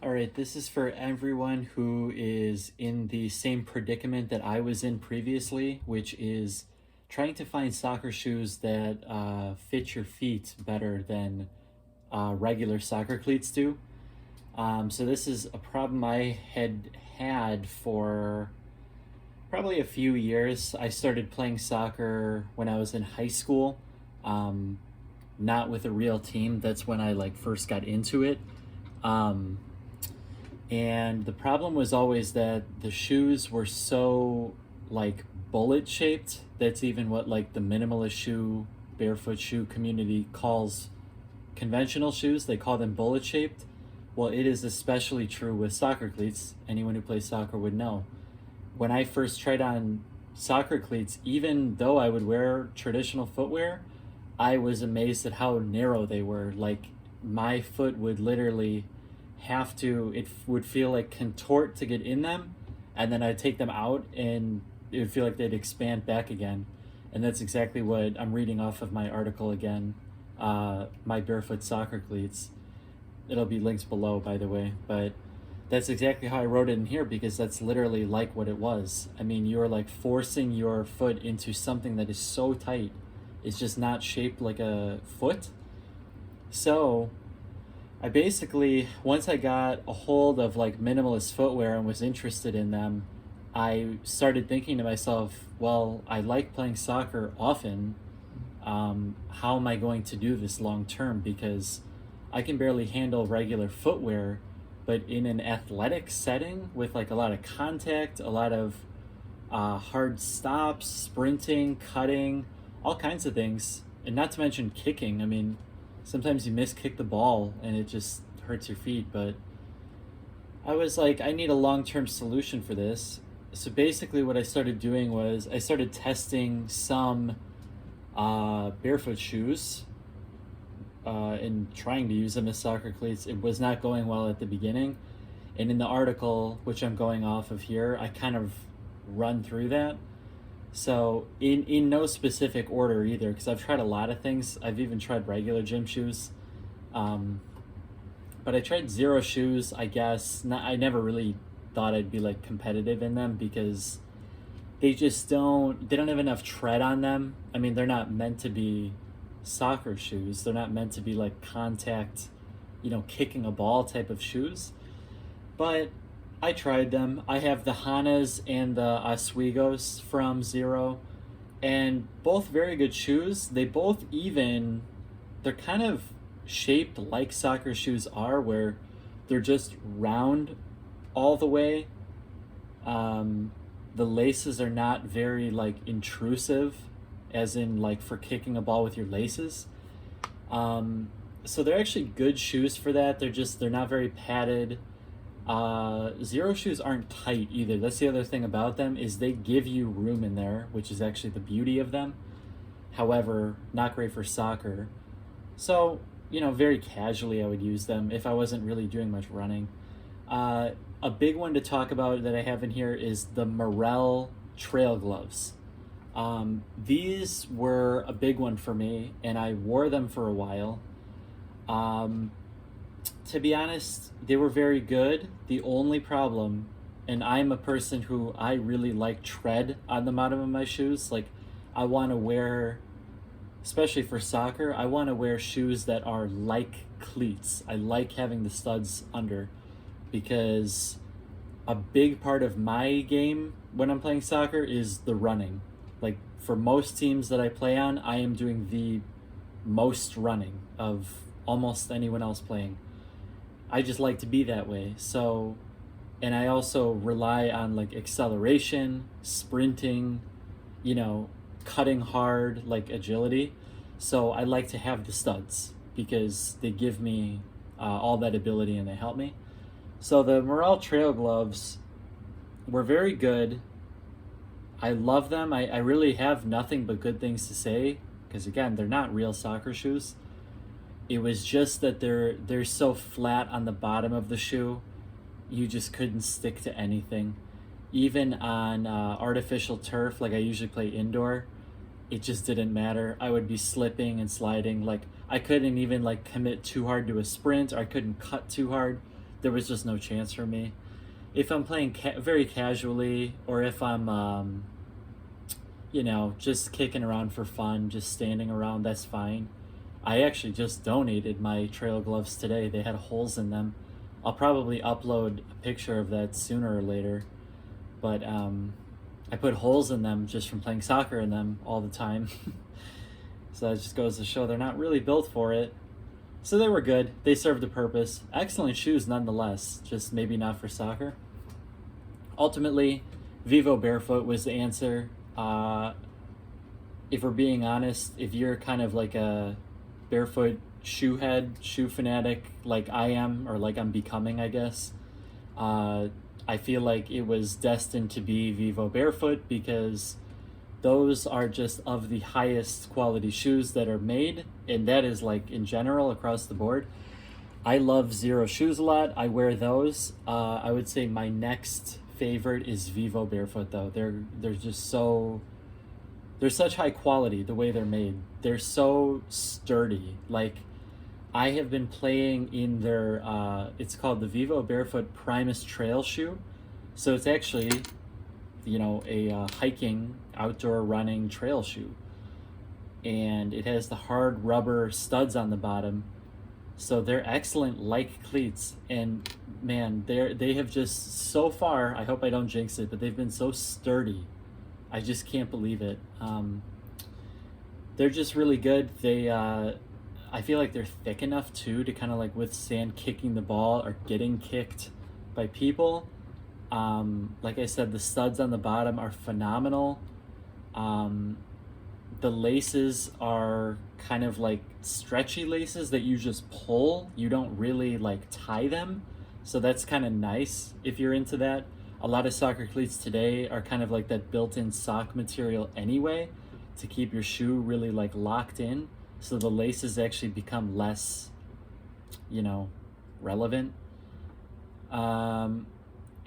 All right, this is for everyone who is in the same predicament that I was in previously, which is trying to find soccer shoes that fit your feet better than regular soccer cleats do. So this is a problem I had for probably a few years. I started playing soccer when I was in high school, um, not with a real team. That's when I first got into it. Um, and the problem was always that the shoes were so bullet shaped. That's even what the minimalist shoe, barefoot shoe community calls conventional shoes. They call them bullet shaped. Well, it is especially true with soccer cleats. Anyone who plays soccer would know. When I first tried on soccer cleats, even though I would wear traditional footwear, I was amazed at how narrow they were. Like, my foot would literally it would feel like contort to get in them, and then I'd take them out and it would feel like they'd expand back again. And that's exactly what I'm reading off of my article again, my barefoot soccer cleats. It'll be linked below, by the way, but that's exactly how I wrote it in here because that's literally like what it was. I mean, you're forcing your foot into something that is so tight. It's just not shaped like a foot. So I basically, once I got a hold of minimalist footwear and was interested in them, I started thinking to myself, well, I like playing soccer often. How am I going to do this long term? Because I can barely handle regular footwear, but in an athletic setting with a lot of contact, a lot of hard stops, sprinting, cutting, all kinds of things, and not to mention kicking. I mean, sometimes you miskick the ball and it just hurts your feet, but I was like, I need a long-term solution for this. So basically what I started doing was I started testing some barefoot shoes and trying to use them as soccer cleats. It was not going well at the beginning. And in the article, which I'm going off of here, I kind of run through that. So in no specific order either, because I've tried a lot of things. I've even tried regular gym shoes. But I tried Zero shoes, I guess. I never really thought I'd be competitive in them because they don't have enough tread on them. I mean, they're not meant to be soccer shoes. They're not meant to be contact, kicking a ball type of shoes. But I tried them. I have the Hanas and the Oswegos from Zero, and both very good shoes. They're kind of shaped like soccer shoes are, where they're just round all the way. The laces are not very intrusive, as in for kicking a ball with your laces. So they're actually good shoes for that. They're not very padded. Zero shoes aren't tight either. That's the other thing about them, is they give you room in there, which is actually the beauty of them. However, not great for soccer. So, very casually I would use them if I wasn't really doing much running. A big one to talk about that I have in here is the Morel trail gloves. These were a big one for me, and I wore them for a while. To be honest, they were very good. The only problem, and I'm a person who I really like tread on the bottom of my shoes. I want to wear, especially for soccer, I want to wear shoes that are like cleats. I like having the studs under, because a big part of my game when I'm playing soccer is the running. For most teams that I play on, I am doing the most running of almost anyone else playing. I just like to be that way. So, and I also rely on acceleration, sprinting, cutting hard, agility. So I like to have the studs because they give me all that ability and they help me. So the Morel trail gloves were very good. I love them. I really have nothing but good things to say because, again, they're not real soccer shoes. It was just that they're so flat on the bottom of the shoe, you just couldn't stick to anything. Even on artificial turf, I usually play indoor, it just didn't matter. I would be slipping and sliding. I couldn't even commit too hard to a sprint, or I couldn't cut too hard. there was just no chance for me. If I'm playing very casually, or if I'm just kicking around for fun, just standing around, that's fine. I actually just donated my trail gloves today. They had holes in them. I'll probably upload a picture of that sooner or later. But I put holes in them just from playing soccer in them all the time. So that just goes to show they're not really built for it. So they were good. They served a purpose. Excellent shoes nonetheless, just maybe not for soccer. Ultimately, Vivo Barefoot was the answer. If we're being honest, if you're kind of like a barefoot shoe head, shoe fanatic like I am, or like I'm becoming, I guess, I feel like it was destined to be Vivo Barefoot, because those are just of the highest quality shoes that are made, and that is like in general across the board. I love Zero shoes a lot. I wear those. I would say my next favorite is Vivo Barefoot though. They're just so, they're such high quality the way they're made. They're so sturdy. Like, I have been playing in their it's called the Vivo Barefoot Primus Trail shoe. So it's actually, a hiking, outdoor running trail shoe. And it has the hard rubber studs on the bottom. So they're excellent like cleats. And man, they have just so far, I hope I don't jinx it, but they've been so sturdy. I just can't believe it. They're just really good. I feel like they're thick enough too to kind of like withstand kicking the ball or getting kicked by people. Like I said, the studs on the bottom are phenomenal. The laces are kind of like stretchy laces that you just pull. You don't really like tie them. So that's kind of nice if you're into that. A lot of soccer cleats today are kind of like that built-in sock material anyway, to keep your shoe really like locked in. So the laces actually become less, relevant. And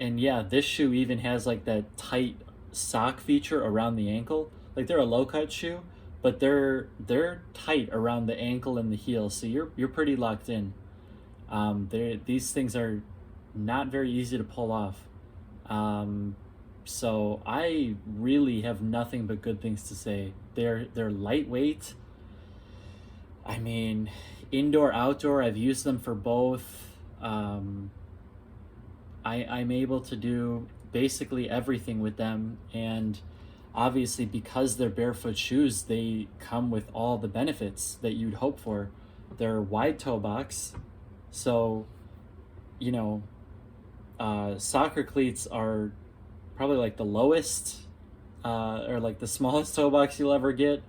yeah, this shoe even has like that tight sock feature around the ankle. Like, they're a low cut shoe, but they're tight around the ankle and the heel, so you're pretty locked in. These things are not very easy to pull off. So I really have nothing but good things to say. They're lightweight. I mean, indoor, outdoor, I've used them for both. I'm able to do basically everything with them, and obviously because they're barefoot shoes, they come with all the benefits that you'd hope for. They're wide toe box, so soccer cleats are probably like the lowest or like the smallest toe box you'll ever get.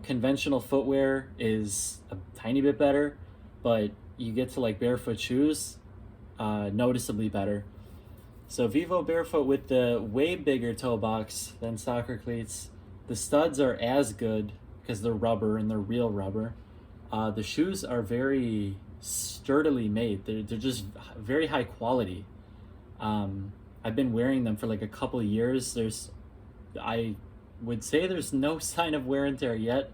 Conventional footwear is a tiny bit better, but you get to like barefoot shoes, noticeably better. So Vivo Barefoot with the way bigger toe box than soccer cleats. The studs are as good because they're rubber and they're real rubber. The shoes are very sturdily made. They're just very high quality. I've been wearing them for like a couple of years. I would say there's no sign of wear and tear yet.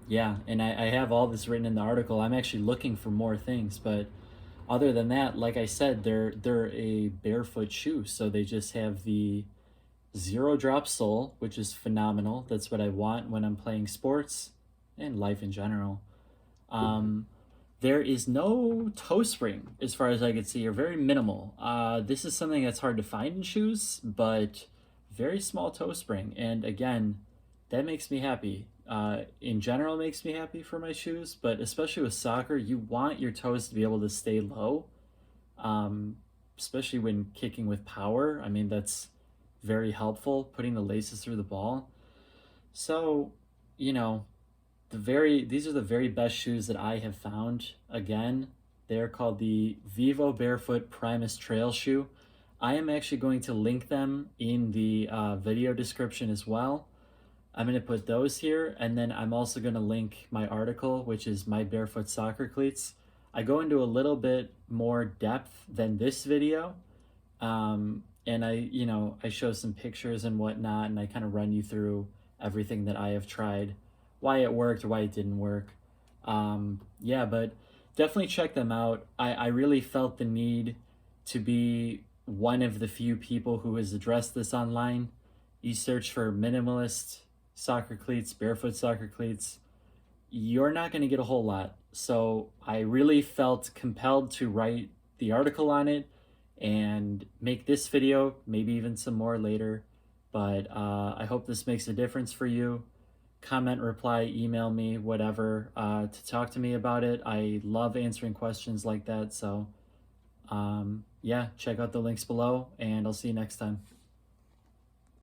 Yeah, and I have all this written in the article. I'm actually looking for more things, but other than that, like I said, they're a barefoot shoe, so they just have the zero drop sole, which is phenomenal. That's what I want when I'm playing sports and life in general. There is no toe spring as far as I could see, or very minimal. This is something that's hard to find in shoes, but very small toe spring. And again, that makes me happy. In general, makes me happy for my shoes, but especially with soccer, you want your toes to be able to stay low, especially when kicking with power. I mean, that's very helpful, putting the laces through the ball. So, these are the very best shoes that I have found. Again, they're called the Vivo Barefoot Primus Trail shoe. I am actually going to link them in the video description as well. I'm going to put those here, and then I'm also going to link my article, which is my barefoot soccer cleats. I go into a little bit more depth than this video, and I show some pictures and whatnot, and I kind of run you through everything that I have tried, why it worked, why it didn't work. Yeah, but definitely check them out. I really felt the need to be one of the few people who has addressed this online. You search for minimalist soccer cleats, barefoot soccer cleats, you're not going to get a whole lot. So I really felt compelled to write the article on it and make this video, maybe even some more later. But I hope this makes a difference for you. Comment, reply, email me, whatever, to talk to me about it. I love answering questions like that. So yeah, check out the links below, and I'll see you next time.